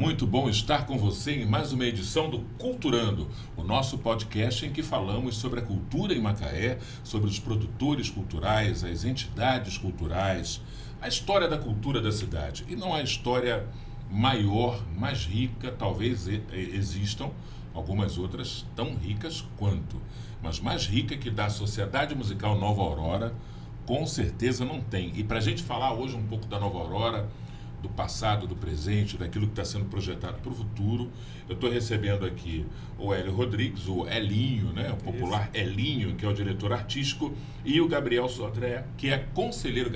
muito bom estar com você em mais uma edição do Culturando, o nosso podcast em que falamos sobre a cultura em Macaé, sobre os produtores culturais, as entidades culturais, a história da cultura da cidade. E não há história maior, mais rica, talvez existam algumas outras tão ricas quanto, mas mais rica que da Sociedade Musical Nova Aurora, com certeza não tem. E para a gente falar hoje um pouco da Nova Aurora, do passado, do presente, daquilo que está sendo projetado para o futuro, eu estou recebendo aqui o Hélio Rodrigues, o Elinho, né? O popular Elinho, que é o diretor artístico, e o Gabriel Sodré, que é conselheiro,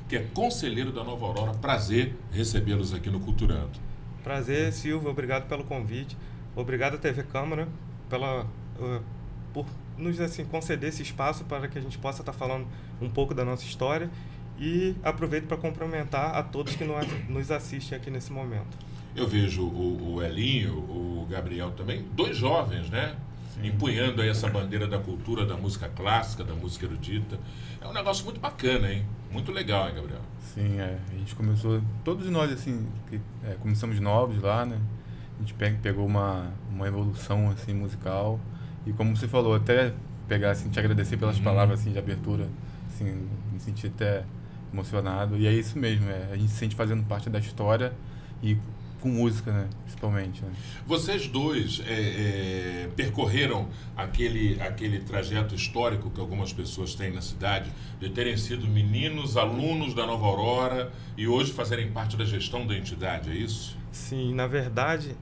que é conselheiro da Nova Aurora. Prazer recebê-los aqui no Culturando. Prazer, Silvio, obrigado pelo convite. Obrigado à TV Câmara por nos conceder esse espaço para que a gente possa estar falando um pouco da nossa história. E aproveito para cumprimentar a todos que nos assistem aqui nesse momento. Eu vejo o Elinho, o Gabriel também, dois jovens, né? Sim. Empunhando aí essa bandeira da cultura, da música clássica, da música erudita. É um negócio muito bacana, hein? Muito legal, hein, Gabriel? Sim, a gente começou, todos nós, assim, começamos novos lá, né? A gente pegou uma evolução, assim, musical. E como você falou, até pegar, assim, te agradecer pelas palavras, assim, de abertura, assim, me senti até emocionado, e é isso mesmo, a gente se sente fazendo parte da história e com música, né, principalmente. Né? Vocês dois percorreram aquele trajeto histórico que algumas pessoas têm na cidade, de terem sido meninos, alunos da Nova Aurora e hoje fazerem parte da gestão da entidade, é isso? Sim, na verdade,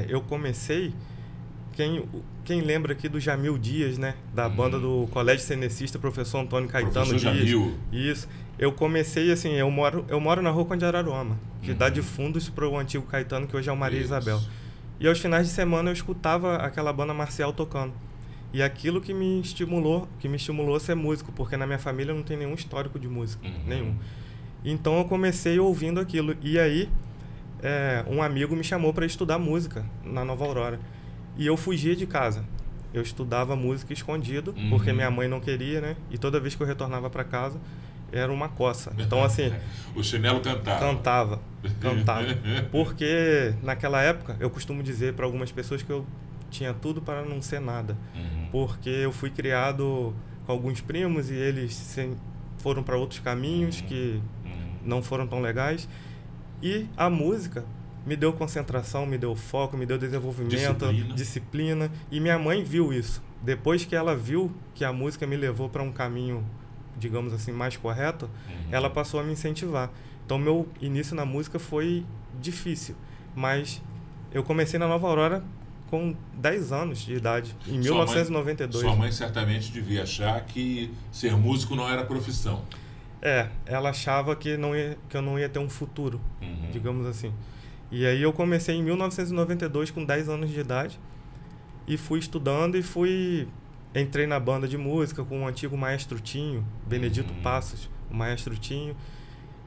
eu comecei... Quem lembra aqui do Jamil Dias, né? Da banda do Colégio Cenecista, professor Antônio Caetano professor Dias. Jamil. Isso. Eu comecei assim, eu moro na Rua Conde de Araruama, que dá de fundos para o antigo Caetano, que hoje é o Maria Isabel. E aos finais de semana eu escutava aquela banda marcial tocando. E aquilo que me estimulou a ser músico, porque na minha família não tem nenhum histórico de música, nenhum. Então eu comecei ouvindo aquilo. E aí um amigo me chamou para estudar música na Nova Aurora. E eu fugia de casa. Eu estudava música escondido, porque minha mãe não queria, né? E toda vez que eu retornava para casa, era uma coça. Então, assim... O chinelo cantava. Cantava. Porque, naquela época, eu costumo dizer para algumas pessoas que eu tinha tudo para não ser nada. Porque eu fui criado com alguns primos e eles foram para outros caminhos que não foram tão legais. E a música... me deu concentração, me deu foco, me deu desenvolvimento, disciplina. E minha mãe viu isso. Depois que ela viu que a música me levou para um caminho, digamos assim, mais correto, ela passou a me incentivar. Então, meu início na música foi difícil. Mas eu comecei na Nova Aurora com 10 anos de idade, em 1992. Sua mãe certamente devia achar que ser músico não era profissão. Ela achava que eu não ia ter um futuro, digamos assim. E aí eu comecei em 1992 com 10 anos de idade e fui estudando e entrei na banda de música com o antigo maestro Tinho, Benedito Passos, o maestro Tinho,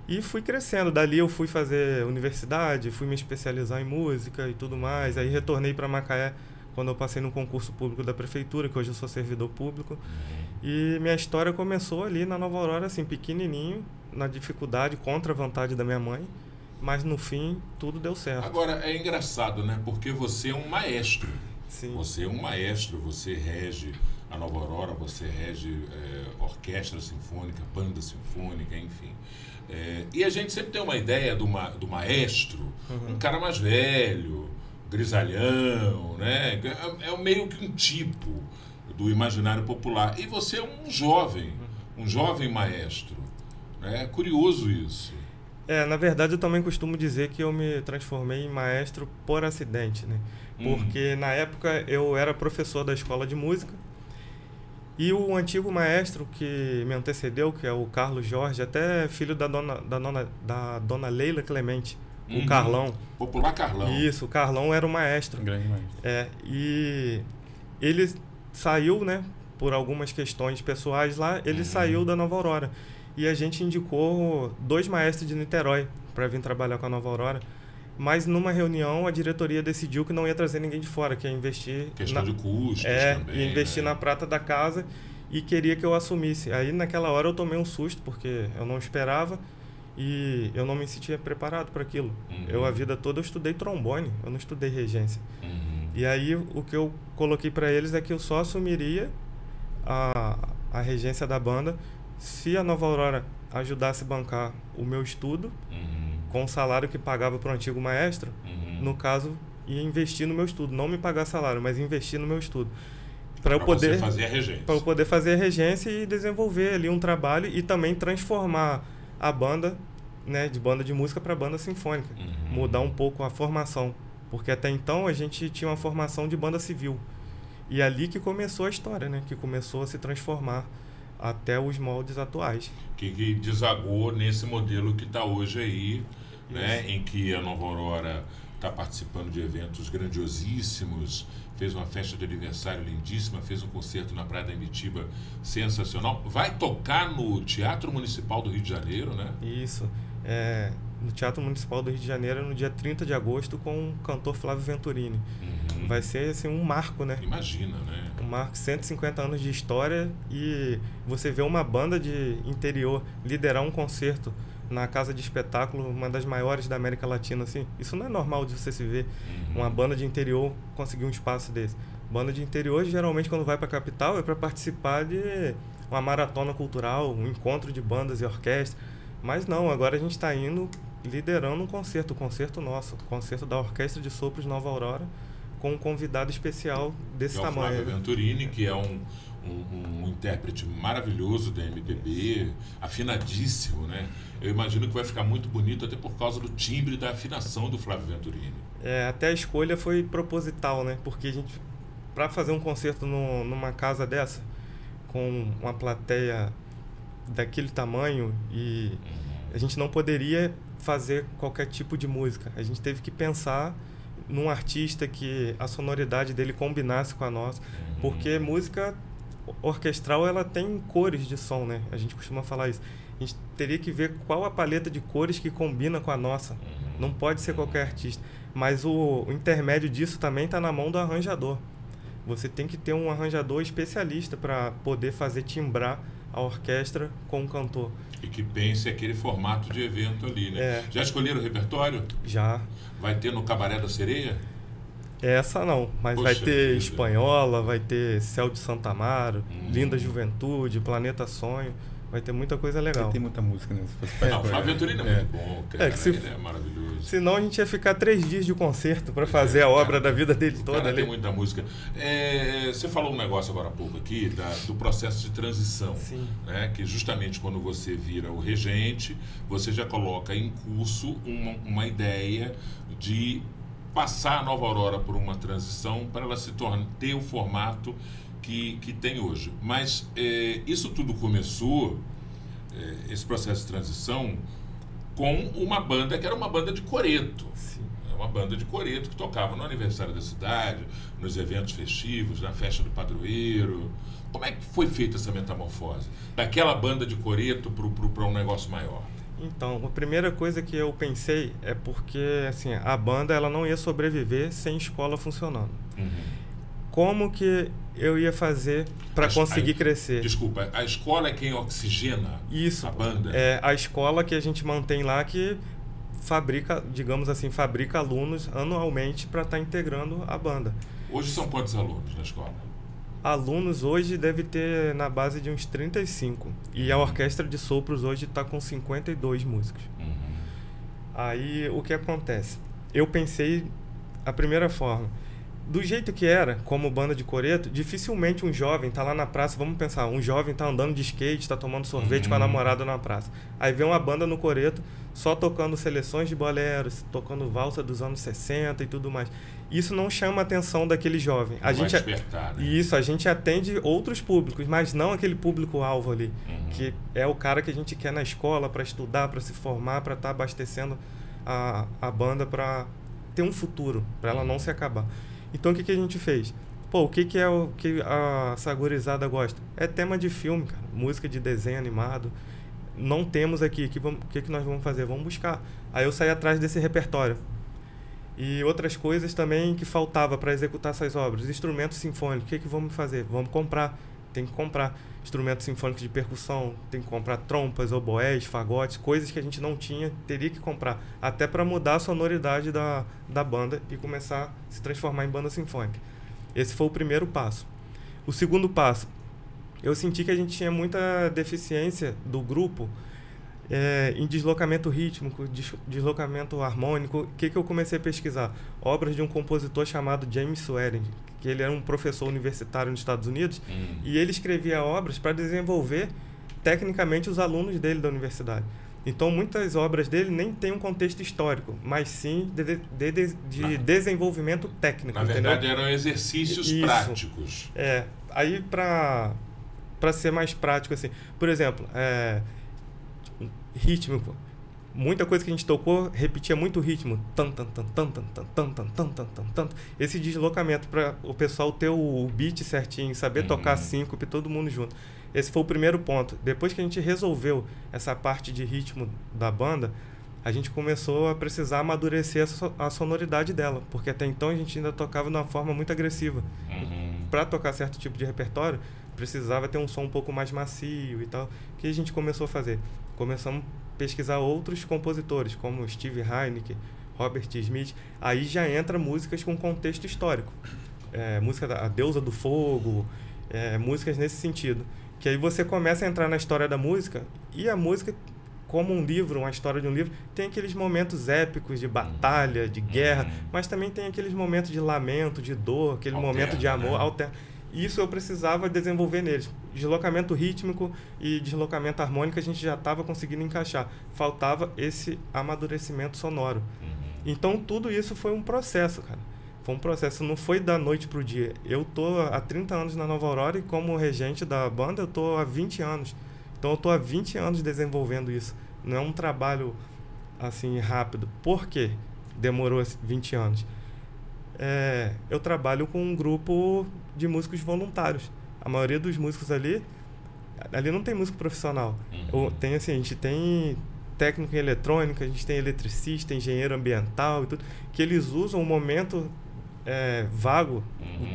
e fui crescendo. Dali eu fui fazer universidade, fui me especializar em música e tudo mais. Aí retornei para Macaé quando eu passei no concurso público da prefeitura, que hoje eu sou servidor público. E minha história começou ali na Nova Aurora, assim, pequenininho, na dificuldade, contra a vontade da minha mãe. Mas no fim, tudo deu certo. Agora, é engraçado, né? Porque você é um maestro. Sim. Você é um maestro, você rege a Nova Aurora, você rege orquestra sinfônica, banda sinfônica, enfim. E a gente sempre tem uma ideia do maestro, um cara mais velho, grisalhão, né? É meio que um tipo do imaginário popular. E você é um jovem maestro. É curioso isso. Na verdade, eu também costumo dizer que eu me transformei em maestro por acidente, né? Porque na época eu era professor da escola de música e o antigo maestro que me antecedeu, que é o Carlos Jorge, até filho da dona Leila Clemente, o Carlão. Popular Carlão. Isso, o Carlão era o maestro. Grande maestro. E ele saiu, né, por algumas questões pessoais lá, ele saiu da Nova Aurora. E a gente indicou 2 maestros de Niterói para vir trabalhar com a Nova Aurora. Mas numa reunião a diretoria decidiu que não ia trazer ninguém de fora, que ia investir... Questão de custos também. Ia investir na prata da casa e queria que eu assumisse. Aí naquela hora eu tomei um susto, porque eu não esperava. e eu não me sentia preparado para aquilo. A vida toda eu estudei trombone, eu não estudei regência. E aí o que eu coloquei para eles é que eu só assumiria a regência da banda se a Nova Aurora ajudasse a bancar o meu estudo com o salário que pagava para o antigo maestro. No caso, ia investir no meu estudo, não me pagar salário, mas investir no meu estudo. Para eu poder fazer a regência. Para eu poder fazer a regência e desenvolver ali um trabalho e também transformar a banda, né, de banda de música para banda sinfônica. Mudar um pouco a formação. Porque até então a gente tinha uma formação de banda civil. E ali que começou a história, né? Que começou a se transformar até os moldes atuais. Que desagou nesse modelo que está hoje aí, né? Em que a Nova Aurora está participando de eventos grandiosíssimos, fez uma festa de aniversário lindíssima, fez um concerto na Praia da Imitiba sensacional. Vai tocar no Teatro Municipal do Rio de Janeiro, né? Isso. No Teatro Municipal do Rio de Janeiro, no dia 30 de agosto, com o cantor Flávio Venturini. Vai ser assim, um marco, né? Imagina, né? Um marco, 150 anos de história, e você vê uma banda de interior liderar um concerto na casa de espetáculo, uma das maiores da América Latina, assim. Isso não é normal de você se ver. Uma banda de interior conseguir um espaço desse. Banda de interior, geralmente, quando vai para a capital, é para participar de uma maratona cultural, um encontro de bandas e orquestras. Mas não, agora a gente está indo liderando um concerto, o concerto nosso, o concerto da Orquestra de Sopros Nova Aurora, com um convidado especial desse tamanho. É o Flávio Venturini, que é um intérprete maravilhoso da MPB, afinadíssimo, né? Eu imagino que vai ficar muito bonito até por causa do timbre e da afinação do Flávio Venturini. Até a escolha foi proposital, né? Porque a gente, para fazer um concerto numa casa dessa, com uma plateia daquele tamanho, e a gente não poderia fazer qualquer tipo de música. A gente teve que pensar num artista que a sonoridade dele combinasse com a nossa, porque música orquestral, ela tem cores de som, né? A gente costuma falar isso. A gente teria que ver qual a paleta de cores que combina com a nossa. Não pode ser qualquer artista. Mas o intermédio disso também está na mão do arranjador. Você tem que ter um arranjador especialista para poder fazer timbrar a orquestra com o cantor. E que pense aquele formato de evento ali, né? Já escolheram o repertório? Já. Vai ter no Cabaré da Sereia? Essa não, mas Poxa vai ter vida. Espanhola, vai ter Céu de Santa Amaro, Linda Juventude, Planeta Sonho. Vai ter muita coisa legal. Tem muita música, né? Não, o Flávio Venturini é muito bom, cara. Ele é maravilhoso. Senão a gente ia ficar 3 dias de concerto para fazer a obra da vida dele toda. Cara, tem muita música. Você falou um negócio agora há pouco aqui do processo de transição. Sim. Né? Que justamente quando você vira o regente, você já coloca em curso uma ideia de passar a Nova Aurora por uma transição para ela se ter o formato que tem hoje. Mas isso tudo começou, esse processo de transição, com uma banda que era uma banda de coreto. Sim. Uma banda de coreto que tocava no aniversário da cidade, nos eventos festivos, na festa do padroeiro. Como é que foi feita essa metamorfose? Daquela banda de coreto para um negócio maior? Então, a primeira coisa que eu pensei é porque assim, a banda ela não ia sobreviver sem escola funcionando. Como que eu ia fazer para conseguir crescer? Desculpa, a escola é quem oxigena Isso, a banda? É a escola que a gente mantém lá que fabrica, digamos assim, fabrica alunos anualmente para estar integrando a banda. Hoje são quantos alunos na escola? Alunos hoje deve ter na base de uns 35. E a Orquestra de Sopros hoje está com 52 músicos. Aí o que acontece? Eu pensei a primeira forma. Do jeito que era, como banda de coreto, dificilmente um jovem tá lá na praça, vamos pensar, um jovem tá andando de skate, tá tomando sorvete com a namorada na praça. Aí vem uma banda no coreto, só tocando seleções de boleros, tocando valsa dos anos 60 e tudo mais. Isso não chama a atenção daquele jovem. Vai despertar, né? Isso, a gente atende outros públicos, mas não aquele público-alvo ali, que é o cara que a gente quer na escola para estudar, para se formar, para estar abastecendo a banda para ter um futuro, para ela não se acabar. Então, o que a gente fez? O que é o que essa gurizada gosta? É tema de filme, cara. Música de desenho animado. Não temos aqui. O que nós vamos fazer? Vamos buscar. Aí eu saí atrás desse repertório. E outras coisas também que faltava para executar essas obras. Instrumentos sinfônicos. O que vamos fazer? Vamos comprar. tem que comprar instrumentos sinfônicos de percussão, tem que comprar trompas, oboés, fagotes, coisas que a gente não tinha, teria que comprar, até para mudar a sonoridade da banda e começar a se transformar em banda sinfônica. Esse foi o primeiro passo. O segundo passo, eu senti que a gente tinha muita deficiência do grupo em deslocamento rítmico, deslocamento harmônico. O que eu comecei a pesquisar? Obras de um compositor chamado James Swearingen, que ele era um professor universitário nos Estados Unidos, e ele escrevia obras para desenvolver tecnicamente os alunos dele da universidade. Então, muitas obras dele nem têm um contexto histórico, mas sim de desenvolvimento técnico. Na verdade, eram exercícios práticos. Aí para ser mais prático, assim, por exemplo, rítmico. Muita coisa que a gente tocou repetia muito o ritmo. Esse deslocamento para o pessoal ter o beat certinho, saber tocar síncope, todo mundo junto. Esse foi o primeiro ponto. Depois que a gente resolveu essa parte de ritmo da banda, a gente começou a precisar amadurecer a sonoridade dela, porque até então a gente ainda tocava de uma forma muito agressiva. Para tocar certo tipo de repertório, precisava ter um som um pouco mais macio e tal. O que a gente começou a fazer? Começamos a pesquisar outros compositores, como Steve Heineken, Robert Smith. Aí já entra músicas com contexto histórico. Música da Deusa do Fogo, músicas nesse sentido. Que aí você começa a entrar na história da música, e a música, como um livro, uma história de um livro, tem aqueles momentos épicos de batalha, de guerra, mas também tem aqueles momentos de lamento, de dor, aquele momento de amor, alterno. Isso eu precisava desenvolver neles. Deslocamento rítmico e deslocamento harmônico a gente já estava conseguindo encaixar. Faltava esse amadurecimento sonoro. Então, tudo isso foi um processo, cara. Foi um processo, não foi da noite para o dia. Eu tô há 30 anos na Nova Aurora e como regente da banda eu tô há 20 anos. Então, eu tô há 20 anos desenvolvendo isso. Não é um trabalho, assim, rápido. Por quê? Demorou 20 anos. Eu trabalho com um grupo de músicos voluntários. A maioria dos músicos ali não tem músico profissional. A gente tem técnico em eletrônica, a gente tem eletricista, engenheiro ambiental e tudo, que eles usam o momento vago,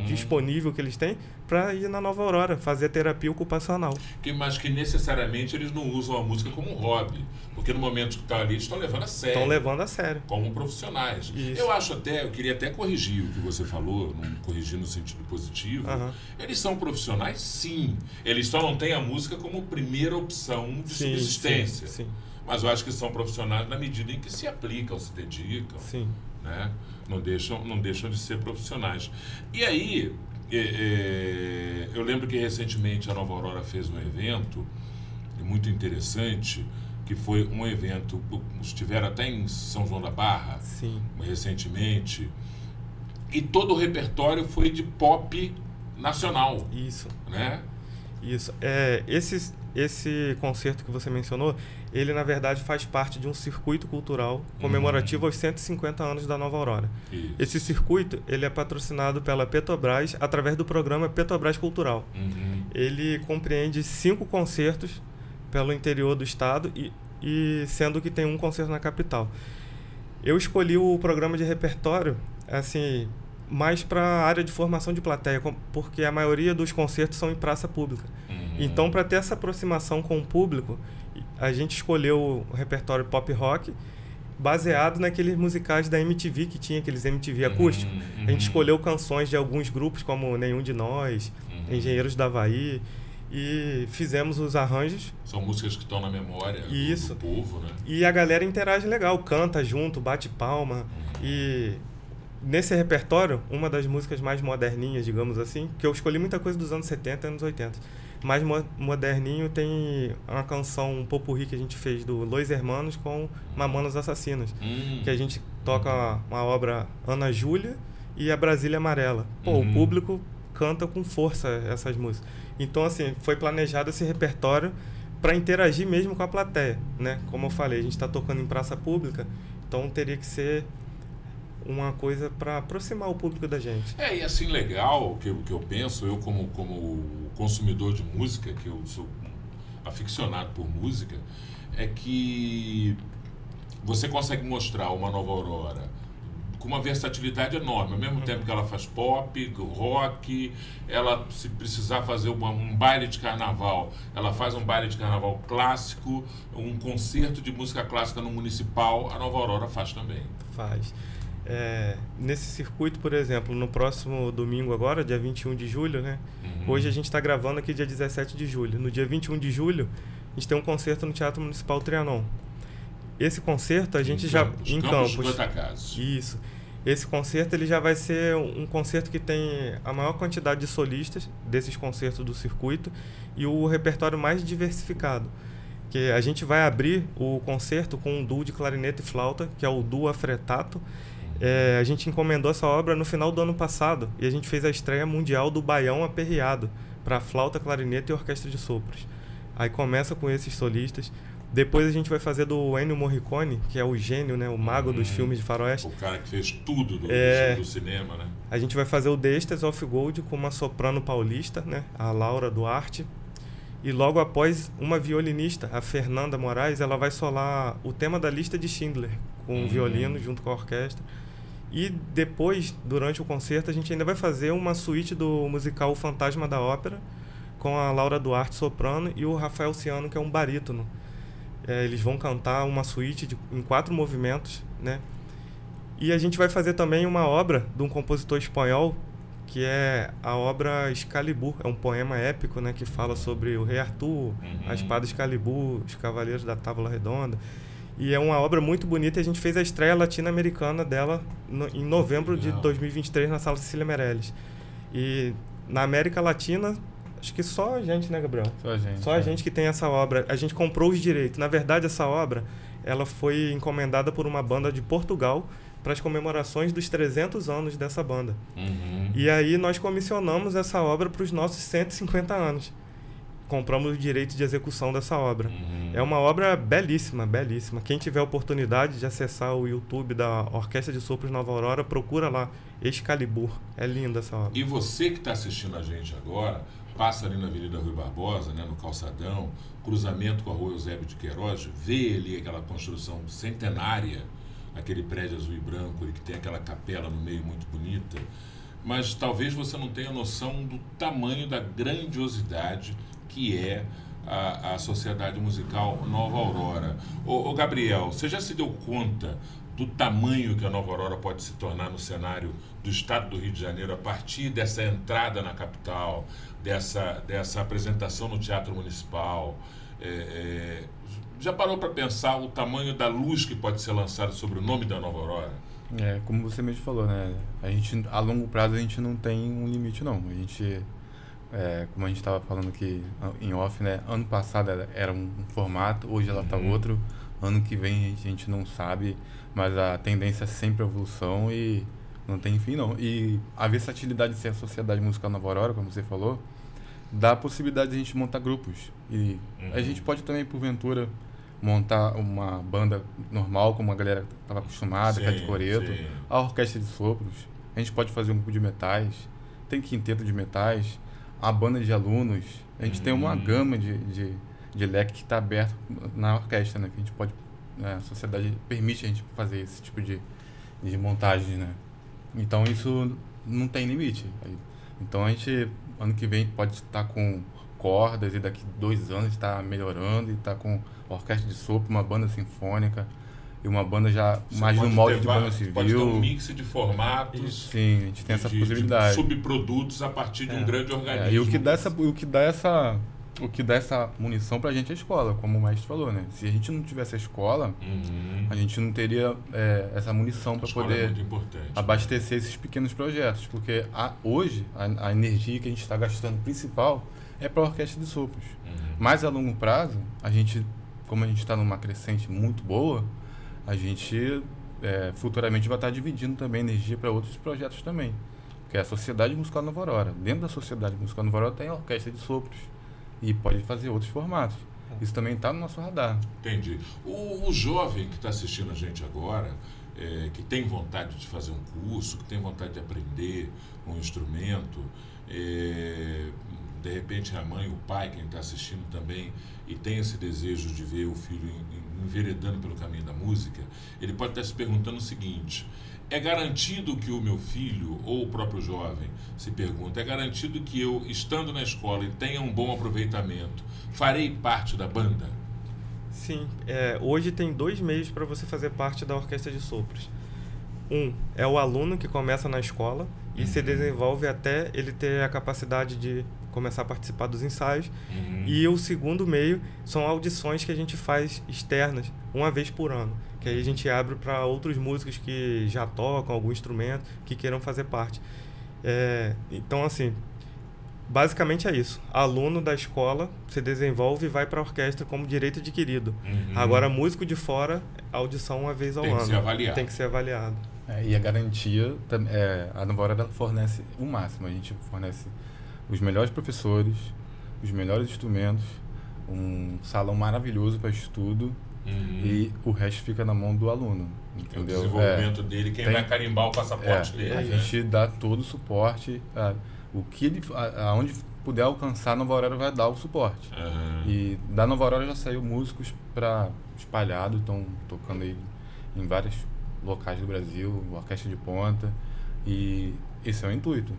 disponível que eles têm, para ir na Nova Aurora, fazer terapia ocupacional. Mas que necessariamente eles não usam a música como um hobby, porque no momento que estão ali, eles estão levando a sério. Estão levando a sério. Como profissionais. Isso. Eu queria até corrigir o que você falou, corrigir no sentido positivo. Eles são profissionais, sim. Eles só não têm a música como primeira opção de subsistência. Sim. Mas eu acho que são profissionais na medida em que se aplicam, se dedicam. Sim. Né? Não deixam de ser profissionais. E aí, eu lembro que recentemente a Nova Aurora fez um evento muito interessante, que foi um evento, estiveram até em São João da Barra, recentemente, e todo o repertório foi de pop nacional. Isso. Né? Isso. Esse concerto que você mencionou, ele na verdade faz parte de um circuito cultural comemorativo aos 150 anos da Nova Aurora. Isso. Esse circuito, ele é patrocinado pela Petrobras através do programa Petrobras Cultural. Ele compreende 5 concertos pelo interior do estado e sendo que tem um concerto na capital. Eu escolhi o programa de repertório assim, mais para a área de formação de plateia, porque a maioria dos concertos são em praça pública. Então, para ter essa aproximação com o público, a gente escolheu o repertório pop rock baseado naqueles musicais da MTV, que tinha aqueles MTV acústicos. A gente escolheu canções de alguns grupos, como Nenhum de Nós, Engenheiros da Havaí, e fizemos os arranjos. São músicas que estão na memória do povo, né? E a galera interage legal, canta junto, bate palma. E nesse repertório, uma das músicas mais moderninhas, digamos assim, que eu escolhi muita coisa dos anos 70 e anos 80. Mais moderninho tem uma canção, um popurrí que a gente fez do Los Hermanos com Mamonas Assassinas. Que a gente toca uma obra Ana Júlia e a Brasília Amarela. O público canta com força essas músicas. Então, assim, foi planejado esse repertório para interagir mesmo com a plateia, né? Como eu falei, a gente está tocando em praça pública, então teria que ser uma coisa para aproximar o público da gente. E assim, legal, que eu penso, eu como consumidor de música, que eu sou aficionado por música, é que você consegue mostrar uma Nova Aurora com uma versatilidade enorme. Ao mesmo tempo que ela faz pop, rock, ela, se precisar fazer um baile de carnaval, ela faz um baile de carnaval clássico, um concerto de música clássica no Municipal, a Nova Aurora faz também. Faz. Nesse circuito, por exemplo, no próximo domingo agora, dia 21 de julho, né? Hoje a gente está gravando aqui dia 17 de julho. No dia 21 de julho, a gente tem um concerto no Teatro Municipal Trianon. Esse concerto a gente em Campos. Isso. Esse concerto ele já vai ser um concerto que tem a maior quantidade de solistas desses concertos do circuito e o repertório mais diversificado. Que a gente vai abrir o concerto com um duo de clarinete e flauta, que é o duo Afretato. A gente encomendou essa obra no final do ano passado e a gente fez a estreia mundial do Baião Aperreado para flauta, clarinete e orquestra de sopros. Aí começa com esses solistas. Depois a gente vai fazer do Ennio Morricone, que é o gênio, né, o mago dos filmes de faroeste. O cara que fez tudo do cinema, né? A gente vai fazer o The Ecstasy of Gold com uma soprano paulista, né, a Laura Duarte. E logo após, uma violinista, a Fernanda Moraes, ela vai solar o tema da Lista de Schindler, com o violino junto com a orquestra. E depois, durante o concerto, a gente ainda vai fazer uma suíte do musical O Fantasma da Ópera, com a Laura Duarte soprano e o Rafael Ciano, que é um barítono. Eles vão cantar uma suíte em 4 movimentos, né? E a gente vai fazer também uma obra de um compositor espanhol, que é a obra Excalibur. É um poema épico, né, que fala sobre o rei Arthur, a espada Excalibur, os cavaleiros da Tábua Redonda. E é uma obra muito bonita. A gente fez a estreia latino-americana dela em novembro de 2023 na Sala Cecília Meirelles. E na América Latina, acho que só a gente, né, Gabriel? Só a gente que tem essa obra. A gente comprou os direitos. Na verdade, essa obra ela foi encomendada por uma banda de Portugal para as comemorações dos 300 anos dessa banda. E aí nós comissionamos essa obra para os nossos 150 anos. Compramos o direito de execução dessa obra. É uma obra belíssima, belíssima. Quem tiver a oportunidade de acessar o YouTube da Orquestra de Sopros Nova Aurora, procura lá, Excalibur. É linda essa obra. E você que está assistindo a gente agora, passa ali na Avenida Rui Barbosa, né, no Calçadão, cruzamento com a Rua Eusébio de Queiroz, vê ali aquela construção centenária, aquele prédio azul e branco, que tem aquela capela no meio muito bonita, mas talvez você não tenha noção do tamanho, da grandiosidade que é a Sociedade Musical Nova Aurora. Ô Gabriel, você já se deu conta do tamanho que a Nova Aurora pode se tornar no cenário do estado do Rio de Janeiro a partir dessa entrada na capital, dessa apresentação no Teatro Municipal? Já parou para pensar o tamanho da luz que pode ser lançada sobre o nome da Nova Aurora? Como você mesmo falou, né? A longo prazo a gente não tem um limite, não. A gente, como a gente estava falando aqui em off, né? Ano passado era um formato, hoje ela está outro. Ano que vem a gente não sabe, mas a tendência é sempre a evolução e não tem fim, não. E a versatilidade de ser a Sociedade Musical Nova Aurora, como você falou, dá a possibilidade de a gente montar grupos. E a gente pode também, porventura, montar uma banda normal, como a galera estava acostumada, que é de coreto, a orquestra de sopros. A gente pode fazer um grupo de metais, tem quinteto de metais, a banda de alunos. A gente tem uma gama de leque que está aberto na orquestra, né? Que a gente pode, a sociedade permite a gente fazer esse tipo de montagem, né? Então isso não tem limite. Então a gente, ano que vem, pode estar com cordas e daqui 2 anos está melhorando e está com orquestra de sopro, uma banda sinfônica e uma banda já mais no molde de banda civil. Pode ter um mix de formatos. Sim, a gente tem essa possibilidade. De subprodutos a partir de um grande organismo. E o que dá essa munição pra gente é a escola, como o mestre falou, né? Se a gente não tivesse a escola, a gente não teria essa munição para poder abastecer esses pequenos projetos, porque hoje a energia que a gente está gastando principal é para a orquestra de sopros. Mas a longo prazo, como a gente está numa crescente muito boa, a gente futuramente vai estar dividindo também energia para outros projetos também, que é a Sociedade Musical Nova Aurora. Dentro da Sociedade Musical Nova Aurora tem a orquestra de sopros e pode fazer outros formatos. Isso também está no nosso radar. Entendi. O jovem que está assistindo a gente agora, que tem vontade de fazer um curso, que tem vontade de aprender um instrumento, de repente a mãe, o pai, quem está assistindo também, e tem esse desejo de ver o filho enveredando pelo caminho da música, ele pode estar se perguntando o seguinte: é garantido que o meu filho, ou o próprio jovem, se pergunta, é garantido que eu, estando na escola e tenha um bom aproveitamento, farei parte da banda? Sim. Hoje tem 2 meios para você fazer parte da orquestra de sopros. Um é o aluno que começa na escola e se desenvolve até ele ter a capacidade de começar a participar dos ensaios. E o segundo meio são audições que a gente faz externas, uma vez por ano. Que aí a gente abre para outros músicos que já tocam algum instrumento, que queiram fazer parte. Então, assim, basicamente é isso. Aluno da escola se desenvolve e vai para a orquestra como direito adquirido. Agora, músico de fora, audição uma vez ao ano. Tem que ser avaliado. Tem que ser avaliado. E a garantia, a Nova Aurora fornece o máximo. A gente fornece os melhores professores, os melhores instrumentos, um salão maravilhoso para estudo, e o resto fica na mão do aluno. Entendeu? O desenvolvimento dele, quem vai carimbar o passaporte dele. A gente dá todo o suporte, o que ele, aonde puder alcançar, a Nova Aurora vai dar o suporte. E da Nova Aurora já saiu músicos espalhados, estão tocando aí em vários locais do Brasil, orquestra de ponta, e esse é o intuito.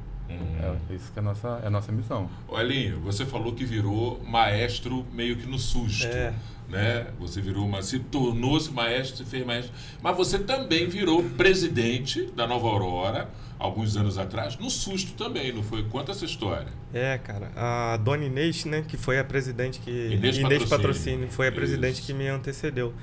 Isso que é a nossa missão. Elinho, você falou que virou maestro meio que no susto, né? Você se tornou-se maestro, se fez maestro, mas você também virou presidente da Nova Aurora alguns anos atrás, no susto também, não foi? Conta essa história. Cara, a dona Inês, né, que foi a presidente Inês Patrocínio, foi a presidente que me antecedeu.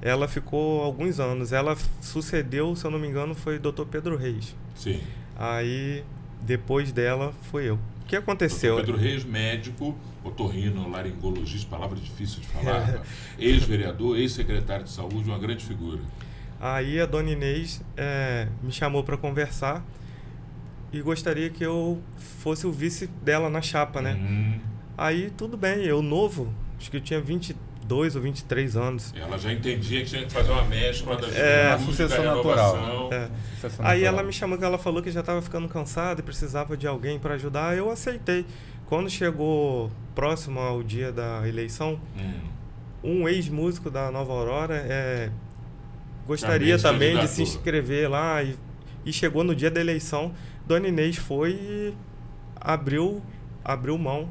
Ela ficou alguns anos. Ela sucedeu, se eu não me engano, foi o Dr. Pedro Reis. Sim. Aí, depois dela, fui eu. O que aconteceu? Dr. Pedro Reis, médico, otorrino, laringologista, palavra difícil de falar, ex-vereador, ex-secretário de saúde, uma grande figura. Aí a dona Inês me chamou para conversar e gostaria que eu fosse o vice dela na chapa, né? Aí, tudo bem, eu novo, acho que eu tinha 22 ou 23 anos. Ela já entendia que tinha que fazer uma mescla da sucessão natural. Aí ela me chamou, que ela falou que já estava ficando cansada e precisava de alguém para ajudar. Eu aceitei. Quando chegou próximo ao dia da eleição, um ex-músico da Nova Aurora gostaria também de se inscrever lá e chegou no dia da eleição. Dona Inês foi e abriu mão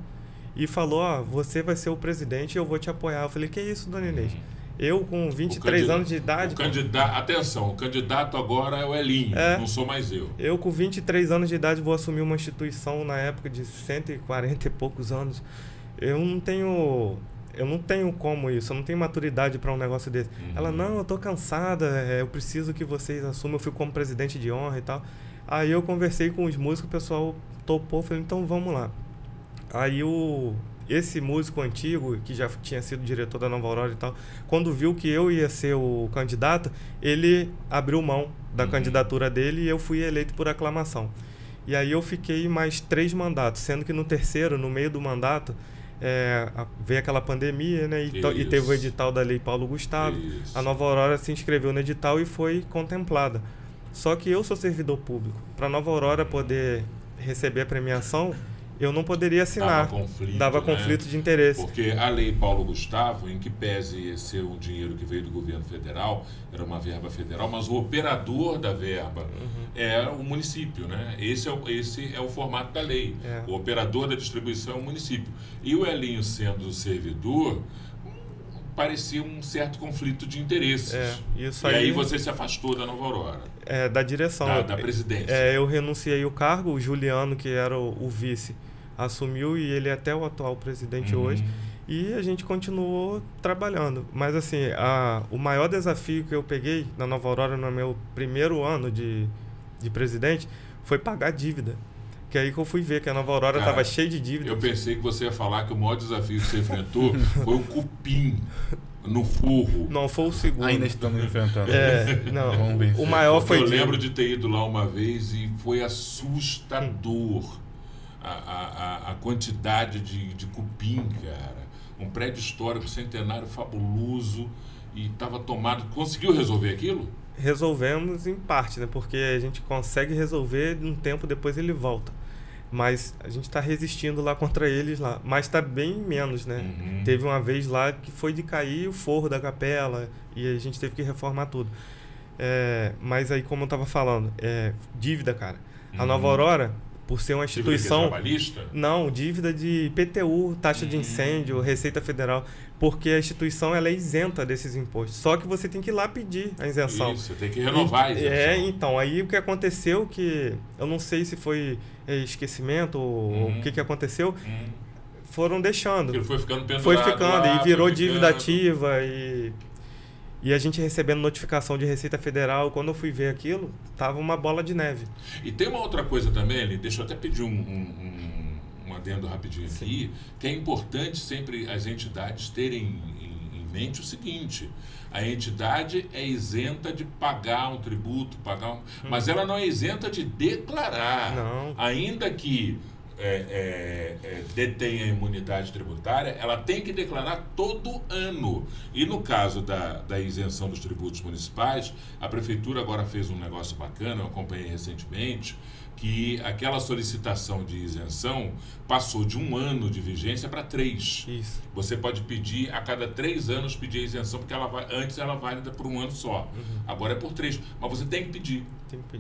e falou: você vai ser o presidente e eu vou te apoiar. Eu falei: que isso, Dona Inês? Eu com 23 anos de idade... Atenção, o candidato agora é o Elinho, não sou mais eu. Eu com 23 anos de idade vou assumir uma instituição na época de 140 e poucos anos. Eu não tenho como isso, eu não tenho maturidade para um negócio desse. Ela: não, eu tô cansada, eu preciso que vocês assumam, eu fico como presidente de honra e tal. Aí eu conversei com os músicos, o pessoal topou, falei: então vamos lá. Aí esse músico antigo, que já tinha sido diretor da Nova Aurora e tal, quando viu que eu ia ser o candidato, ele abriu mão da candidatura dele e eu fui eleito por aclamação. E aí eu fiquei mais 3 mandatos, sendo que no terceiro, no meio do mandato, veio aquela pandemia, né? E teve o edital da Lei Paulo Gustavo. A Nova Aurora se inscreveu no edital e foi contemplada. Só que eu sou servidor público. Para a Nova Aurora poder receber a premiação, eu não poderia assinar. Dava conflito de interesse. Porque a Lei Paulo Gustavo, em que pese ser um dinheiro que veio do governo federal, era uma verba federal, mas o operador da verba é o município, né? Esse é o formato da lei. O operador da distribuição é o município. E o Elinho, sendo servidor, parecia um certo conflito de interesses. Isso e aí você se afastou da Nova Aurora. Da direção. Da presidência. Eu renunciei o cargo, o Juliano, que era o vice, assumiu e ele é até o atual presidente hoje. E a gente continuou trabalhando. Mas assim, o maior desafio que eu peguei na Nova Aurora no meu primeiro ano de presidente foi pagar a dívida. Que aí que eu fui ver que a Nova Aurora estava cheia de dívidas. Eu pensei que você ia falar que o maior desafio que você enfrentou foi o cupim no forro. Não, foi o segundo. Ainda estamos enfrentando. Não, o maior foi... Eu lembro de ter ido lá uma vez e foi assustador a quantidade de cupim, cara. Um prédio histórico, centenário, fabuloso, e estava tomado. Conseguiu resolver aquilo? Resolvemos em parte, né? Porque a gente consegue resolver, um tempo depois ele volta. Mas a gente está resistindo lá contra eles lá. Mas está bem menos, né? Teve uma vez lá que foi de cair o forro da capela e a gente teve que reformar tudo. Mas aí, como eu estava falando, dívida, cara. A Nova Aurora, por ser uma instituição... Dívida trabalhista? Não, dívida de IPTU, taxa de incêndio, Receita Federal, porque a instituição ela é isenta desses impostos. Só que você tem que ir lá pedir a isenção. Isso, tem que renovar a isenção. Então, aí o que aconteceu que... Eu não sei se foi esquecimento ou o que aconteceu. Foram deixando. Ele foi ficando pendurado. Foi ficando lá, e virou dívida ativa e a gente recebendo notificação de Receita Federal. Quando eu fui ver aquilo, tava uma bola de neve. E tem uma outra coisa também, Eli, deixa eu até pedir um adendo rapidinho aqui, que é importante sempre as entidades terem em mente o seguinte: a entidade é isenta de pagar um tributo, mas ela não é isenta de declarar. Não. Ainda que detém a imunidade tributária, ela tem que declarar todo ano. E no caso da isenção dos tributos municipais, a Prefeitura agora fez um negócio bacana, eu acompanhei recentemente, que aquela solicitação de isenção passou de 1 ano de vigência para 3. Isso. Você pode pedir, a cada 3 anos, pedir a isenção, porque antes ela válida por 1 ano só. Agora é por 3. Mas você tem que pedir.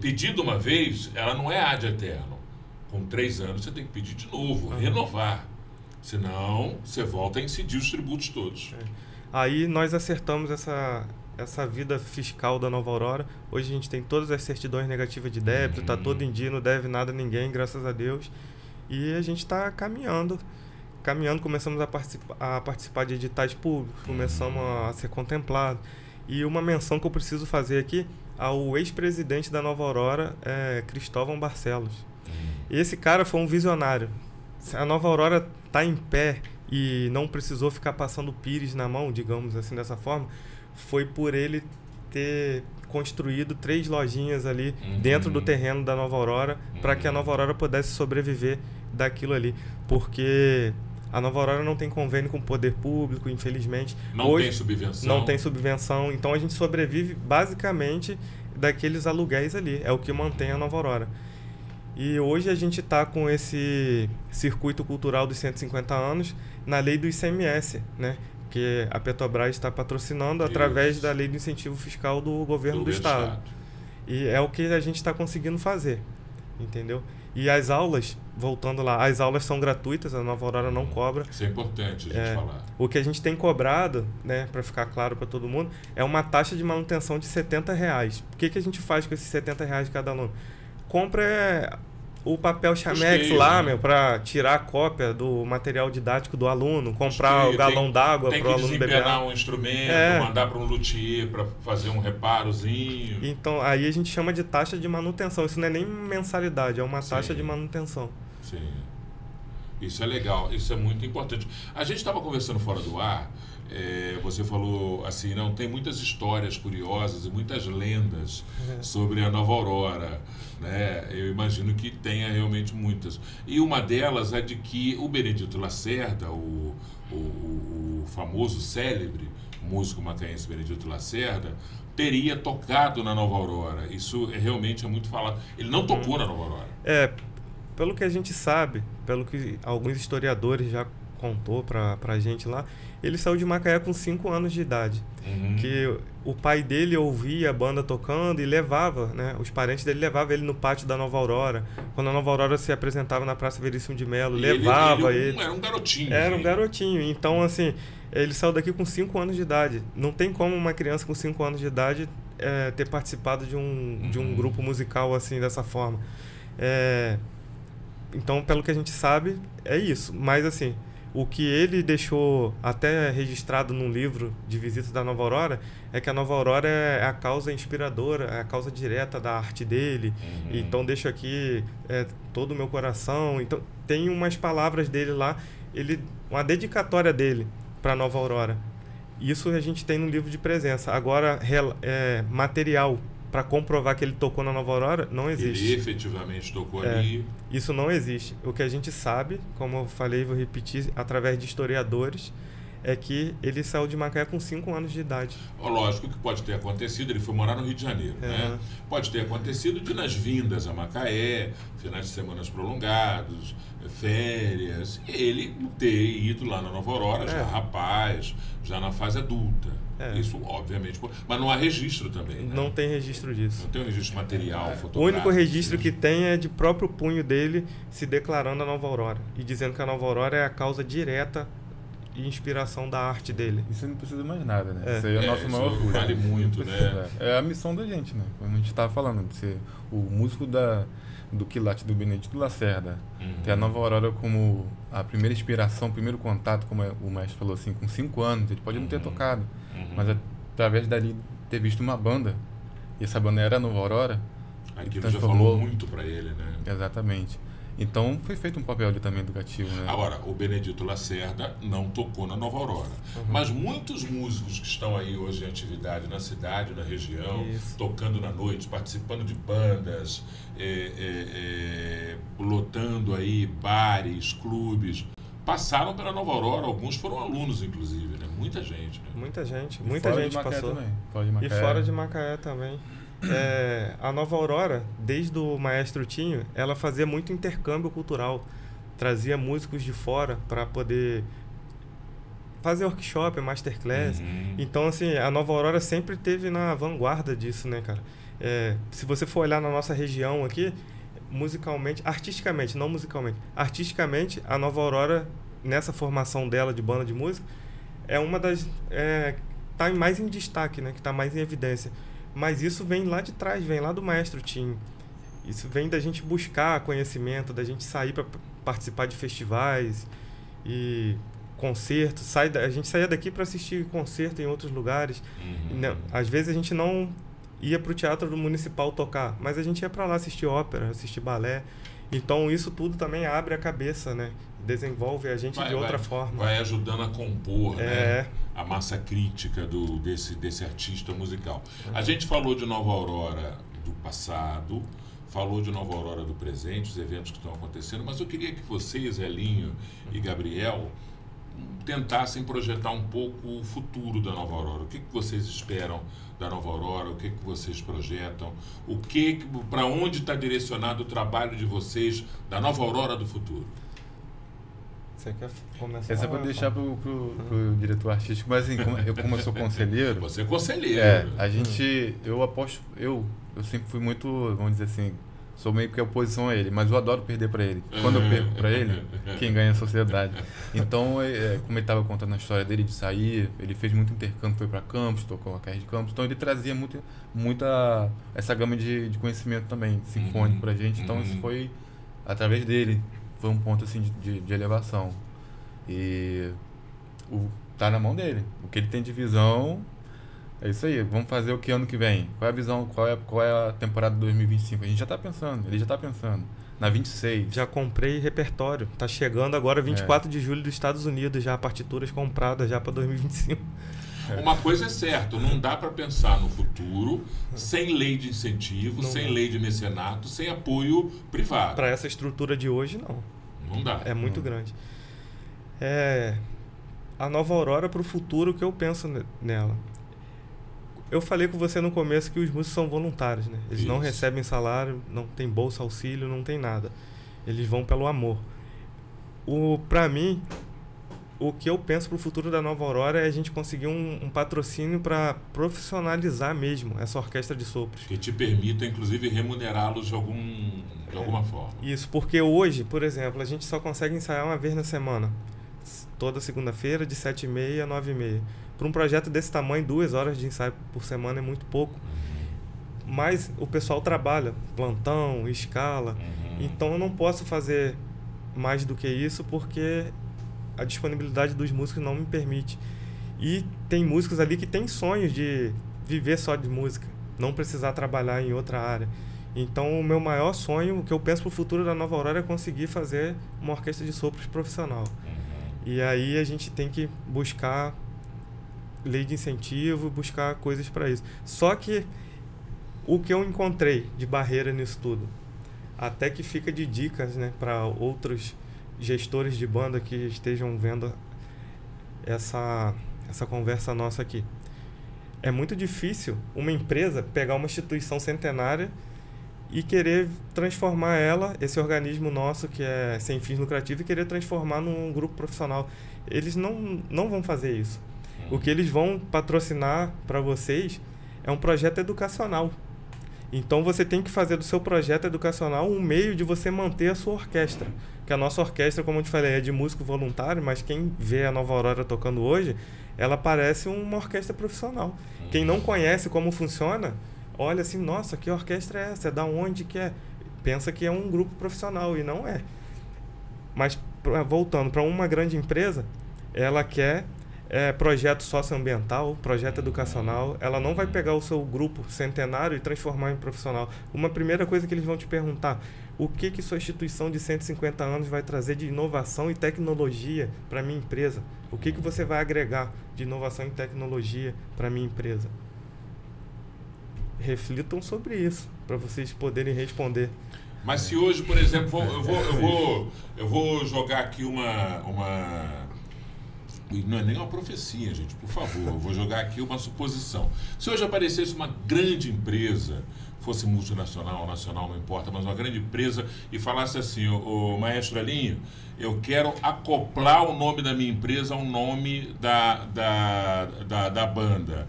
Pedido uma vez, ela não é ad eterno. Com 3 anos você tem que pedir de novo, renovar. Senão, você volta a incidir os tributos todos. Aí nós acertamos essa vida fiscal da Nova Aurora. Hoje a gente tem todas as certidões negativas de débito, está todo em dia, não deve nada a ninguém, graças a Deus. E a gente está caminhando, começamos a participar de editais públicos, começamos a ser contemplado. E uma menção que eu preciso fazer aqui ao ex-presidente da Nova Aurora, Cristóvão Barcelos. Esse cara foi um visionário. A Nova Aurora está em pé e não precisou ficar passando pires na mão, digamos assim, dessa forma, foi por ele ter construído 3 lojinhas ali dentro do terreno da Nova Aurora para que a Nova Aurora pudesse sobreviver daquilo ali. Porque a Nova Aurora não tem convênio com o poder público, infelizmente. Tem subvenção. Não tem subvenção. Então a gente sobrevive basicamente daqueles aluguéis ali. É o que mantém a Nova Aurora. E hoje a gente está com esse circuito cultural dos 150 anos na lei do ICMS, né? Que a Petrobras está patrocinando através da lei do incentivo fiscal do governo do Estado. E é o que a gente está conseguindo fazer, entendeu? E as aulas, voltando lá, as aulas são gratuitas, a Nova Aurora não cobra. Isso é importante a gente falar. O que a gente tem cobrado, né, para ficar claro para todo mundo, é uma taxa de manutenção de R$70. O que a gente faz com esses R$70 de cada aluno? Compra o papel Chamex lá, para tirar a cópia do material didático do aluno, comprar o galão d'água para o aluno beber. Tem que desempenhar um instrumento, mandar para um luthier para fazer um reparozinho. Então, aí a gente chama de taxa de manutenção. Isso não é nem mensalidade, é uma taxa de manutenção. Sim. Isso é legal, isso é muito importante. A gente estava conversando fora do ar, você falou assim, não, tem muitas histórias curiosas e muitas lendas sobre a Nova Aurora, né? Eu imagino que tenha realmente muitas. E uma delas é de que o Benedito Lacerda, o famoso, célebre músico macaense Benedito Lacerda, teria tocado na Nova Aurora. Isso realmente é muito falado. Ele não tocou na Nova Aurora. Pelo que a gente sabe, pelo que alguns historiadores já contou pra gente lá, ele saiu de Macaé com 5 anos de idade. Que o pai dele ouvia a banda tocando e levava, né? Os parentes dele levavam ele no pátio da Nova Aurora. Quando a Nova Aurora se apresentava na Praça Veríssimo de Melo, levava ele. Era um garotinho. Era um garotinho. Então, assim, ele saiu daqui com 5 anos de idade. Não tem como uma criança com 5 anos de idade ter participado de um grupo musical assim, dessa forma. Então, pelo que a gente sabe, é isso. Mas, assim, o que ele deixou até registrado num livro de visitas da Nova Aurora é que a Nova Aurora é a causa inspiradora, é a causa direta da arte dele. Então, deixo aqui todo o meu coração. Então, tem umas palavras dele lá, uma dedicatória dele para a Nova Aurora. Isso a gente tem no livro de presença. Agora, material para comprovar que ele tocou na Nova Aurora, não existe. Ele efetivamente tocou ali. Isso não existe. O que a gente sabe, como eu falei, vou repetir, através de historiadores, é que ele saiu de Macaé com 5 anos de idade. Lógico que pode ter acontecido, ele foi morar no Rio de Janeiro, né? Pode ter acontecido de nas vindas a Macaé, finais de semana prolongados, férias, ele ter ido lá na Nova Aurora, já rapaz, já na fase adulta. Isso, obviamente, mas não há registro também, né? Não tem registro disso. Não tem um registro material, fotográfico. O único registro que tem é de próprio punho dele se declarando a Nova Aurora e dizendo que a Nova Aurora é a causa direta e inspiração da arte dele. Isso não precisa mais nada, né? Isso aí é o nosso maior orgulho. Vale muito, né? É a missão da gente, né? Como a gente estava falando, de ser o músico do quilate do Benedito Lacerda, ter a Nova Aurora como a primeira inspiração, o primeiro contato, como o mestre falou assim, com 5 anos, ele pode não ter tocado, mas através dali ter visto uma banda, e essa banda era a Nova Aurora. Aquilo já falou muito para ele, né? Exatamente. Então foi feito um papel ali também educativo, né? Agora, o Benedito Lacerda não tocou na Nova Aurora, mas muitos músicos que estão aí hoje em atividade na cidade, na região, tocando na noite, participando de bandas, lotando aí bares, clubes, passaram pela Nova Aurora, alguns foram alunos inclusive, né? Muita gente, né? Muita gente passou. Também. Fora de Macaé. E fora de Macaé também. A Nova Aurora, desde o Maestro Tinho, ela fazia muito intercâmbio cultural, trazia músicos de fora para poder fazer workshop, masterclass. Então, assim, a Nova Aurora sempre esteve na vanguarda disso, né, cara? Se você for olhar na nossa região aqui, musicalmente, artisticamente, não musicalmente, artisticamente, a Nova Aurora, nessa formação dela de banda de música, é uma das... tá mais em destaque, né, que tá mais em evidência. Mas isso vem lá de trás, vem lá do Maestro Tinho. Isso vem da gente buscar conhecimento, da gente sair para participar de festivais e concertos. A gente saía daqui para assistir concerto em outros lugares. Às vezes a gente não ia para o Teatro do Municipal tocar, mas a gente ia para lá assistir ópera, assistir balé. Então isso tudo também abre a cabeça, né? Desenvolve a gente de outra forma. Vai ajudando a compor, né? A massa crítica desse artista musical. A gente falou de Nova Aurora do passado, falou de Nova Aurora do presente, os eventos que estão acontecendo, mas eu queria que vocês, Elinho e Gabriel, tentassem projetar um pouco o futuro da Nova Aurora. O que vocês esperam da Nova Aurora? O que vocês projetam? Para onde está direcionado o trabalho de vocês da Nova Aurora do futuro? Você quer começar? Essa eu vou deixar pro diretor artístico, mas assim, como eu sou conselheiro... Você é conselheiro. Eu sempre fui muito, vamos dizer assim, sou meio que oposição a ele, mas eu adoro perder para ele. Quando eu perco para ele, quem ganha é a sociedade. Então, como ele estava contando a história dele de sair, ele fez muito intercâmbio, foi para Campos, tocou a carreira de Campos, então ele trazia muita essa gama de conhecimento também, sinfônico pra gente, então isso foi através dele. Foi um ponto assim de elevação. E tá na mão dele. O que ele tem de visão é isso aí. Vamos fazer o que ano que vem? Qual é a visão? Qual é a temporada de 2025? A gente já tá pensando, ele já tá pensando. Na 26. Já comprei repertório. Tá chegando agora 24 de julho dos Estados Unidos, já partituras compradas já para 2025. Uma coisa é certa, não dá para pensar no futuro sem lei de incentivo, sem lei de mecenato, sem apoio privado. Para essa estrutura de hoje, não. Não dá. É muito grande. A Nova Aurora para o futuro, que eu penso nela. Eu falei com você no começo que os músicos são voluntários, né? Eles não recebem salário, não tem bolsa, auxílio, não tem nada. Eles vão pelo amor. Para mim... O que eu penso para o futuro da Nova Aurora é a gente conseguir um patrocínio para profissionalizar mesmo essa orquestra de sopros. Que te permita, inclusive, remunerá-los de alguma forma. Isso, porque hoje, por exemplo, a gente só consegue ensaiar uma vez na semana. Toda segunda-feira, de 7h30 a 9h30. Para um projeto desse tamanho, 2 horas de ensaio por semana é muito pouco. Mas o pessoal trabalha, plantão, escala. Então eu não posso fazer mais do que isso porque... a disponibilidade dos músicos não me permite. E tem músicos ali que têm sonhos de viver só de música, não precisar trabalhar em outra área. Então, o meu maior sonho, o que eu penso para o futuro da Nova Aurora é conseguir fazer uma orquestra de sopros profissional. E aí a gente tem que buscar lei de incentivo, buscar coisas para isso. Só que o que eu encontrei de barreira nisso tudo, até que fica de dicas, né, para outros gestores de banda que estejam vendo, essa conversa nossa aqui. É muito difícil uma empresa pegar uma instituição centenária e querer transformar ela, esse organismo nosso que é sem fins lucrativos, e querer transformar num grupo profissional. Eles não vão fazer isso. O que eles vão patrocinar para vocês é um projeto educacional. Então você tem que fazer do seu projeto educacional um meio de você manter a sua orquestra. Que a nossa orquestra, como eu te falei, é de músico voluntário, mas quem vê a Nova Aurora tocando hoje, ela parece uma orquestra profissional. Quem não conhece como funciona, olha assim, nossa, que orquestra é essa? É da onde que é? Pensa que é um grupo profissional e não é. Mas voltando para uma grande empresa, ela quer projeto socioambiental, projeto educacional. Ela não vai pegar o seu grupo centenário e transformar em profissional. Uma primeira coisa que eles vão te perguntar: o que sua instituição de 150 anos vai trazer de inovação e tecnologia para a minha empresa? O que você vai agregar de inovação e tecnologia para a minha empresa? Reflitam sobre isso, para vocês poderem responder. Mas se hoje, por exemplo, eu vou jogar aqui uma... Não é nem uma profecia, gente, por favor. Eu vou jogar aqui uma suposição. Se hoje aparecesse uma grande empresa, fosse multinacional ou nacional, não importa, mas uma grande empresa, e falasse assim: o Maestro Elinho, eu quero acoplar o nome da minha empresa ao nome da banda.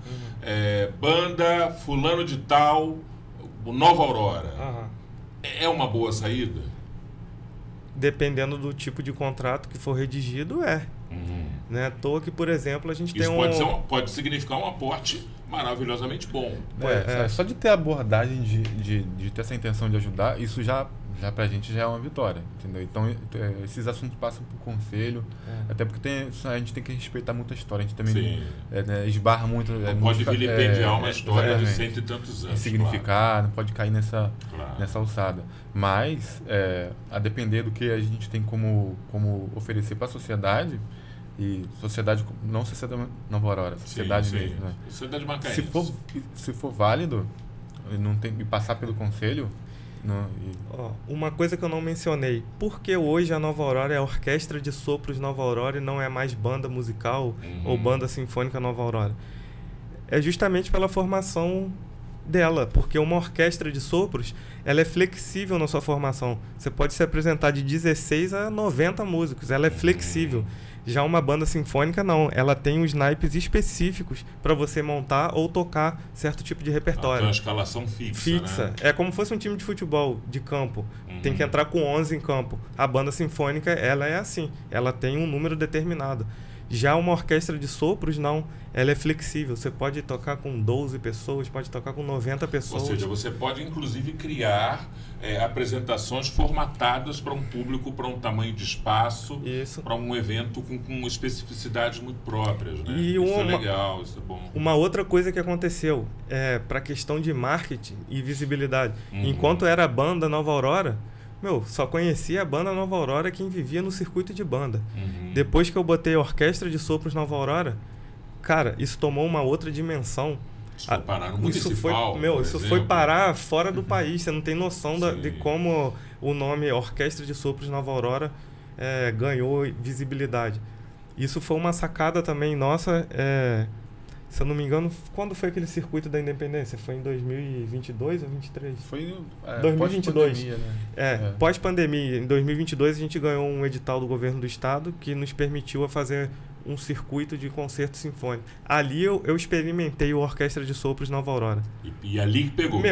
Banda fulano de tal, Nova Aurora. É uma boa saída? Dependendo do tipo de contrato que for redigido, Né? À toa que, por exemplo, a gente isso tem pode significar um aporte maravilhosamente bom. Só de ter a abordagem de ter essa intenção de ajudar, isso já pra gente já é uma vitória, entendeu? Então, esses assuntos passam por conselho, até porque a gente tem que respeitar muito a história, a gente também esbarra muito... Não pode vilipendiar uma história de 100 e tantos anos. Significar, claro. Não pode cair nessa alçada. Mas, a depender do que a gente tem como oferecer para a sociedade, e sociedade, não sociedade Nova Aurora, sociedade mesmo, né? Sociedade Macaé. Se for válido e passar pelo conselho... Uma coisa que eu não mencionei: por que hoje a Nova Aurora é a Orquestra de Sopros Nova Aurora e não é mais banda musical ou banda sinfônica Nova Aurora? É justamente pela formação dela, porque uma orquestra de sopros, ela é flexível na sua formação. Você pode se apresentar de 16 a 90 músicos, ela é flexível. Já uma banda sinfônica não, ela tem os naipes específicos para você montar ou tocar certo tipo de repertório. Tem uma escalação fixa. Né? É como se fosse um time de futebol de campo. Tem que entrar com 11 em campo. A banda sinfônica, ela é assim, ela tem um número determinado. Já uma orquestra de sopros, não. Ela é flexível. Você pode tocar com 12 pessoas, pode tocar com 90 pessoas. Ou seja, você pode, inclusive, criar apresentações formatadas para um público, para um tamanho de espaço, para um evento com especificidades muito próprias. Né? Isso é legal, isso é bom. Uma outra coisa que aconteceu para a questão de marketing e visibilidade. Enquanto era a banda Nova Aurora, só conhecia a banda Nova Aurora quem vivia no circuito de banda. Depois que eu botei a Orquestra de Sopros Nova Aurora, cara, isso tomou uma outra dimensão. Isso foi parar no municipal, isso foi parar fora do país. Você não tem noção de como o nome Orquestra de Sopros Nova Aurora ganhou visibilidade. Isso foi uma sacada também nossa. Se eu não me engano, quando foi aquele circuito da independência? Foi em 2022 ou 2023? Foi 2022. Pós-pandemia, né? Pós-pandemia. Em 2022 a gente ganhou um edital do governo do estado que nos permitiu fazer um circuito de concerto sinfônico. Ali eu experimentei o Orquestra de Sopros Nova Aurora. E ali que pegou.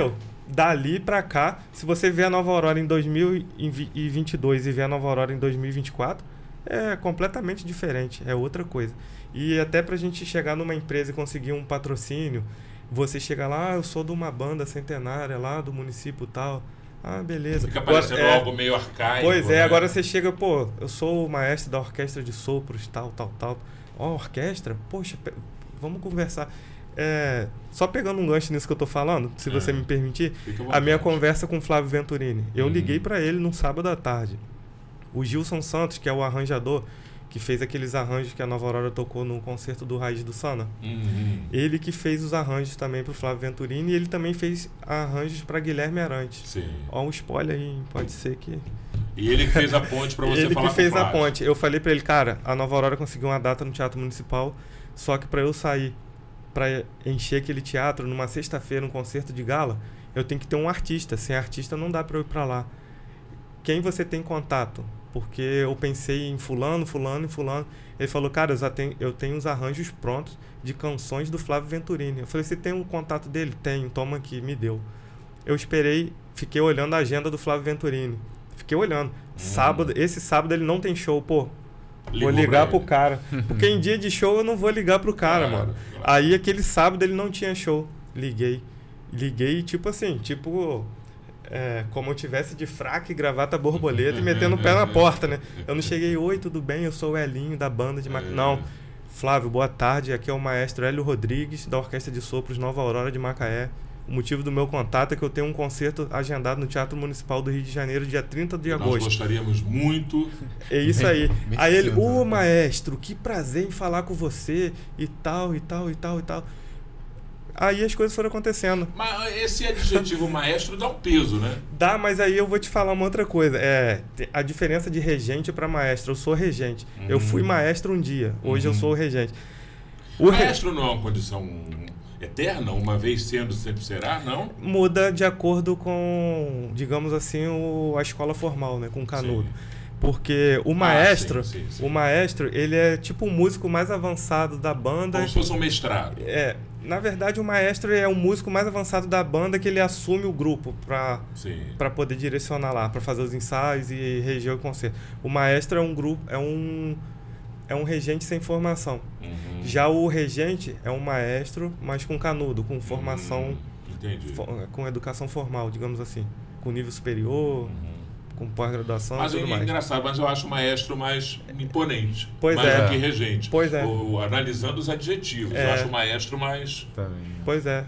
Dali pra cá, se você vê a Nova Aurora em 2022 e vê a Nova Aurora em 2024, é completamente diferente, é outra coisa. E até pra gente chegar numa empresa e conseguir um patrocínio, você chega lá, eu sou de uma banda centenária lá do município tal. Beleza. Fica parecendo algo meio arcaico. Pois é, agora você chega, eu sou o maestro da Orquestra de Sopros, tal. Orquestra? Poxa, vamos conversar. Só pegando um gancho nisso que eu tô falando, se você me permitir, a minha conversa com o Flávio Venturini. Eu liguei para ele num sábado à tarde. O Gilson Santos, que é o arranjador, que fez aqueles arranjos que a Nova Aurora tocou no concerto do Raiz do Sana. Ele que fez os arranjos também para o Flávio Venturini, e ele também fez arranjos para Guilherme Arantes. Sim. Ó, um spoiler aí, pode ser que... E ele que fez a ponte para você ele falar que fez com o a Flávio. ponte. Eu falei pra ele, cara, a Nova Aurora conseguiu uma data no Teatro Municipal, só que pra eu sair, pra encher aquele teatro numa sexta-feira, um concerto de gala, eu tenho que ter um artista. Sem artista não dá pra eu ir pra lá. Quem você tem contato? Porque eu pensei em fulano. Ele falou, cara, eu tenho os arranjos prontos de canções do Flávio Venturini. Eu falei, você tem um contato dele? Tenho, toma aqui, me deu. Eu esperei, fiquei olhando a agenda do Flávio Venturini. Fiquei olhando. Esse sábado ele não tem show, pô. Vou ligar pro cara. Porque em dia de show eu não vou ligar pro cara, mano. Aí aquele sábado ele não tinha show. Liguei, tipo assim, como eu tivesse de fraque, gravata, borboleta e metendo o pé na porta, né? Eu não cheguei, oi, tudo bem? Eu sou o Elinho da banda de Macaé. Não, Flávio, boa tarde. Aqui é o maestro Hélio Rodrigues, da Orquestra de Sopros Nova Aurora de Macaé. O motivo do meu contato é que eu tenho um concerto agendado no Teatro Municipal do Rio de Janeiro, dia 30 de agosto. Nós gostaríamos muito. É isso aí. Aí ele, maestro, que prazer em falar com você e tal. Aí as coisas foram acontecendo. Mas esse adjetivo maestro dá um peso, né? Dá, mas aí eu vou te falar uma outra coisa. A diferença de regente para maestro. Eu sou regente. Eu fui maestro um dia. Hoje eu sou o regente. Maestro não é uma condição eterna? Uma vez sendo, sempre será? Não? Muda de acordo com, digamos assim, a escola formal, né? Com o canudo. Sim. Porque o maestro, sim. O maestro, ele é tipo o músico mais avançado da banda. Como se fosse um mestrado. Na verdade, o maestro é o músico mais avançado da banda, que ele assume o grupo para poder direcionar lá, para fazer os ensaios e reger o concerto. O maestro é um grupo, é um regente sem formação. Já o regente é um maestro, mas com canudo, com formação, com educação formal, digamos assim, com nível superior. Com pós-graduação e tudo mais. Engraçado, mas eu acho o maestro mais imponente. Pois mais é. do que regente. Pois é. Analisando os adjetivos, eu acho o maestro mais... Pois é.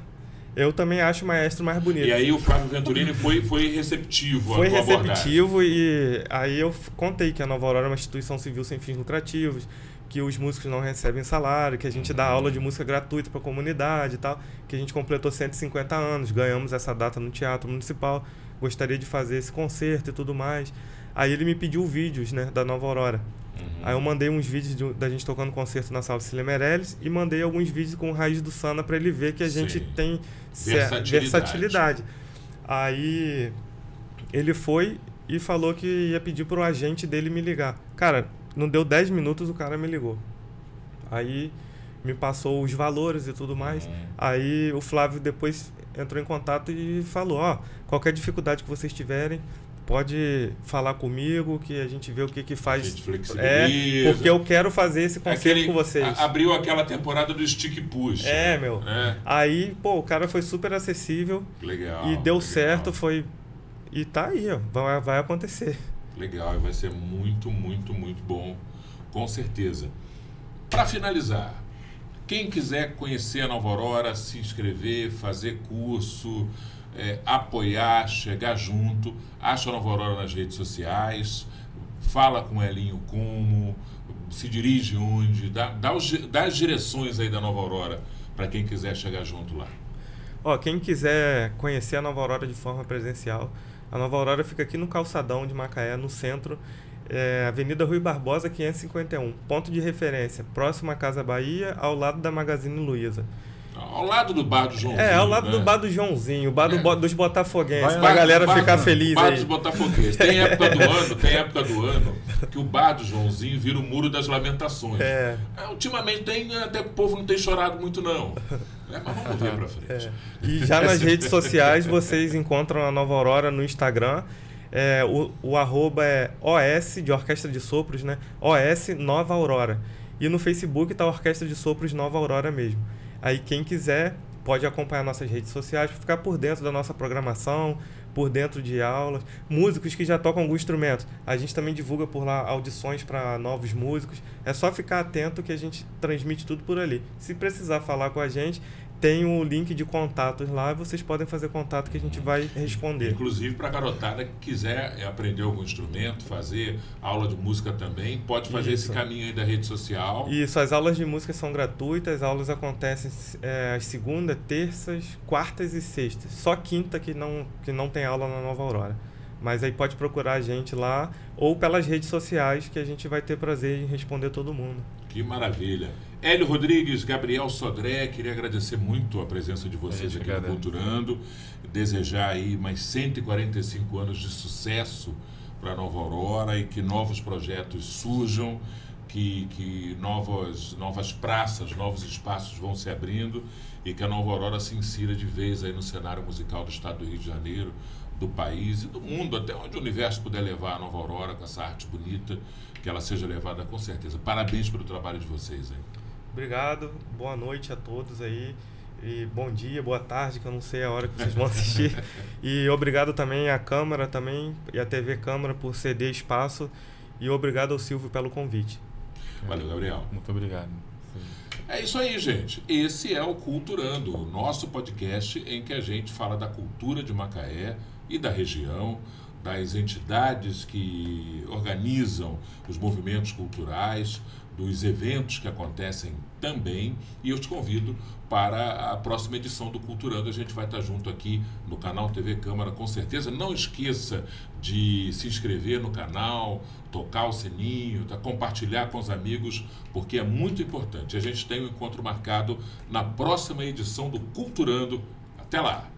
Eu também acho o maestro mais bonito. E aí o Flávio Venturini foi receptivo à tua abordagem. Foi receptivo e aí eu contei que a Nova Aurora é uma instituição civil sem fins lucrativos, que os músicos não recebem salário, que a gente dá aula de música gratuita para a comunidade e tal, que a gente completou 150 anos, ganhamos essa data no Teatro Municipal, gostaria de fazer esse concerto e tudo mais. Aí ele me pediu vídeos, né, da Nova Aurora. Aí eu mandei uns vídeos da gente tocando concerto na Sala Cecília Meirelles e mandei alguns vídeos com Raiz do Sana para ele ver que a gente tem versatilidade. Aí ele foi e falou que ia pedir pro agente dele me ligar. Cara, não deu 10 minutos, o cara me ligou. Aí me passou os valores e tudo mais. Aí o Flávio depois entrou em contato e falou, qualquer dificuldade que vocês tiverem, pode falar comigo, que a gente vê o que faz. A gente flexibiliza. Porque eu quero fazer esse concerto com vocês. Abriu aquela temporada do stick push. Meu. Aí, o cara foi super acessível. Legal. E deu certo, foi... E tá aí, vai acontecer. Legal, e vai ser muito, muito, muito bom, com certeza. Para finalizar, quem quiser conhecer a Nova Aurora, se inscrever, fazer curso, apoiar, chegar junto, acha a Nova Aurora nas redes sociais, fala com o Elinho como, se dirige onde, dá as direções aí da Nova Aurora para quem quiser chegar junto lá. Quem quiser conhecer a Nova Aurora de forma presencial, a Nova Aurora fica aqui no Calçadão de Macaé, no centro, Avenida Rui Barbosa, 551, ponto de referência, próximo à Casa Bahia, ao lado da Magazine Luiza. Ao lado do bar do Joãozinho. Ao lado do bar do Joãozinho, o bar dos botafoguenses, pra galera ficar feliz bar aí. Dos botafoguenses. Tem época do ano que o bar do Joãozinho vira o Muro das Lamentações. Ultimamente até o povo não tem chorado muito, não. Mas vamos ver pra frente. E já nas redes sociais vocês encontram a Nova Aurora no Instagram. O arroba é OS, de Orquestra de Sopros, né? OS Nova Aurora. E no Facebook tá a Orquestra de Sopros Nova Aurora mesmo. Aí quem quiser pode acompanhar nossas redes sociais para ficar por dentro da nossa programação, por dentro de aulas. Músicos que já tocam algum instrumento, a gente também divulga por lá audições para novos músicos. É só ficar atento que a gente transmite tudo por ali. Se precisar falar com a gente, tem o link de contatos lá, vocês podem fazer contato que a gente vai responder. Inclusive para a garotada que quiser aprender algum instrumento, fazer aula de música também, pode fazer esse caminho aí da rede social. Isso, as aulas de música são gratuitas, as aulas acontecem às segundas, terças, quartas e sextas. Só quinta que não tem aula na Nova Aurora. Mas aí pode procurar a gente lá ou pelas redes sociais, que a gente vai ter prazer em responder todo mundo. Que maravilha. Hélio Rodrigues, Gabriel Sodré, queria agradecer muito a presença de vocês aqui no Culturando, desejar aí mais 145 anos de sucesso para Nova Aurora e que novos projetos surjam, que novas praças, novos espaços vão se abrindo e que a Nova Aurora se insira de vez aí no cenário musical do estado do Rio de Janeiro, do país e do mundo, até onde o universo puder levar a Nova Aurora com essa arte bonita, que ela seja levada com certeza. Parabéns pelo trabalho de vocês aí. Obrigado, boa noite a todos aí, e bom dia, boa tarde, que eu não sei a hora que vocês vão assistir. E obrigado também à Câmara também, e à TV Câmara por ceder espaço, e obrigado ao Silvio pelo convite. Valeu, Gabriel. Muito obrigado. É isso aí, gente. Esse é o Culturando, o nosso podcast em que a gente fala da cultura de Macaé e da região, das entidades que organizam os movimentos culturais, dos eventos que acontecem também, e eu te convido para a próxima edição do Culturando. A gente vai estar junto aqui no canal TV Câmara, com certeza. Não esqueça de se inscrever no canal, tocar o sininho, compartilhar com os amigos, porque é muito importante. A gente tem um encontro marcado na próxima edição do Culturando. Até lá!